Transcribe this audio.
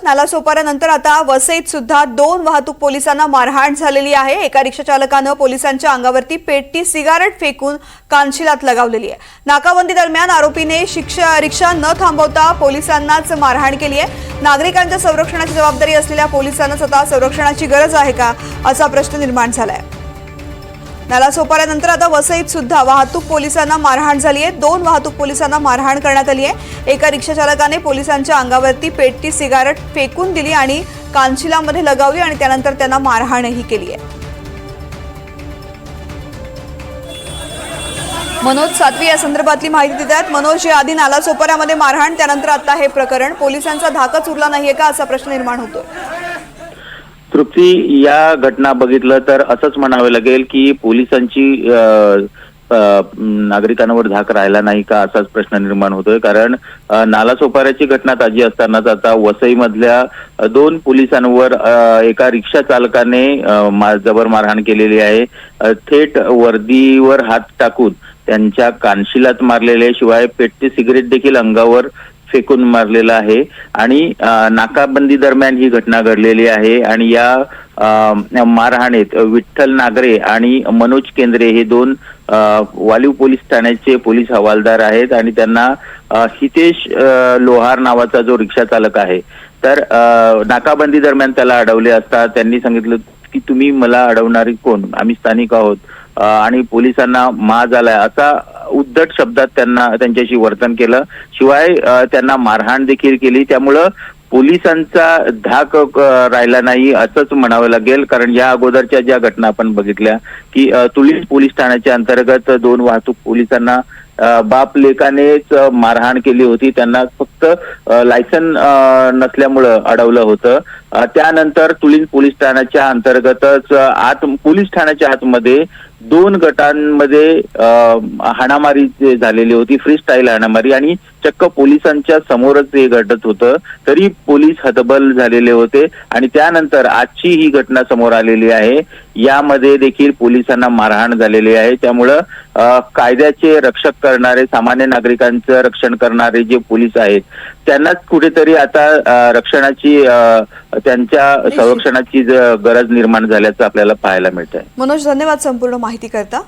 नालासोपाऱ्यानंतर आता वसईत सुद्धा 2 वाहतूक पोलिसांना मारहाण झालेली आहे। एका रिक्षा चालकाने पोलिसांच्या अंगावरती पेटती सिगारेट फेकून कानशिलात लगावलेली आहे। नाकाबंदी दरम्यान आरोपीने रिक्षा न थांबवता पोलिसांनाच मारहाण केली आहे। नागरिकांच्या संरक्षणाची जबाबदारी असलेल्या पोलिसांना आता संरक्षणाची गरज आहे का असा प्रश्न निर्माण झालाय। नालासोपाऱ्यानंतर आता वसईत सुद्धा वाहतूक पोलिसांना मारहाण झाली आहे। 2 वाहतूक पोलिसांना मारहाण करण्यात आली आहे। एका रिक्षा चालकाने पोलिसांच्या अंगावरती पेटती सिगारेट फेकून दिली आणि कानशिलामध्ये लगावली आणि त्यानंतर त्यांना मारहाणही केली आहे। मनोज सातवी या संदर्भातली माहिती देतात। मनोज, आधी नालासोपाऱ्यामध्ये मारहाण, त्यानंतर आता हे प्रकरण, पोलिसांचा धाकच उरला नाहीये का असा प्रश्न निर्माण होतोय। तृप्ती, या घटना बघितलं तर असंच म्हणावं लागेल की पोलिसांची नागरिकांवर धाक राहिला नाही का असाच प्रश्न निर्माण होतोय। कारण नालासोपाऱ्याची घटना ताजी असतानाच आता वसईमधल्या 2 पोलिसांवर एका रिक्षा चालकाने जबर मारहाण केलेली आहे। थेट वर्दीवर हात टाकून त्यांच्या कानशिलात मारलेले, शिवाय पेटती सिगरेट देखील अंगावर फेकून मारलेला आहे। आणि नाकाबंदी दरम्यान ही घटना घडलेली आहे। आणि या मारहाणीत विठ्ठल नागरे आणि मनोज केंद्रे हे 2 वालीव पोलीस ठाण्याचे पोलीस हवालदार आहेत आणि त्यांना हितेश लोहार नावाचा जो रिक्षा चालक आहे तर नाकाबंदी दरम्यान त्याला अडवले असता त्यांनी सांगितलं की तुम्ही मला अडवणारी कोण, आम्ही स्थानिक आहोत आणि पोलिसांना माज आलाय असा उद्धट शब्दात त्यांच्याशी वर्तन केलं। शिवाय त्यांना मारहाण देखील केली। त्यामुळं पोलिसांचा धाक राहिला नाही असंच म्हणावं लागेल। कारण या अगोदरच्या ज्या घटना आपण बघितल्या की तुळीज पोलीस ठाण्याच्या अंतर्गत 2 वाहतूक पोलिसांना बाप लेकानेच मारहाण केली होती। त्यांना फक्त लायसन नसल्यामुळं अडवलं होतं। त्यानंतर तुळीज पोलीस ठाण्याच्या अंतर्गतच पोलीस ठाण्याच्या आतमध्ये 2 गटांमध्ये हाणामारी झालेली होती, फ्री स्टाईल हाणामारी, आणि चक्क पोलिसांच्या समोरच हे घडत होतं। तरी पोलीस हतबल झालेले होते आणि त्यानंतर आजची ही घटना समोर आलेली आहे। यामध्ये देखील पोलिसांना मारहाण झालेली आहे। त्यामुळं कायद्याचे रक्षक करणारे, सामान्य नागरिकांचं रक्षण करणारे जे पोलीस आहेत त्यांनाच कुठेतरी आता रक्षणाची, त्यांच्या संरक्षणाची गरज निर्माण झाल्याचं आपल्याला पाहायला मिळतंय। मनोज, धन्यवाद संपूर्ण माहिती करता।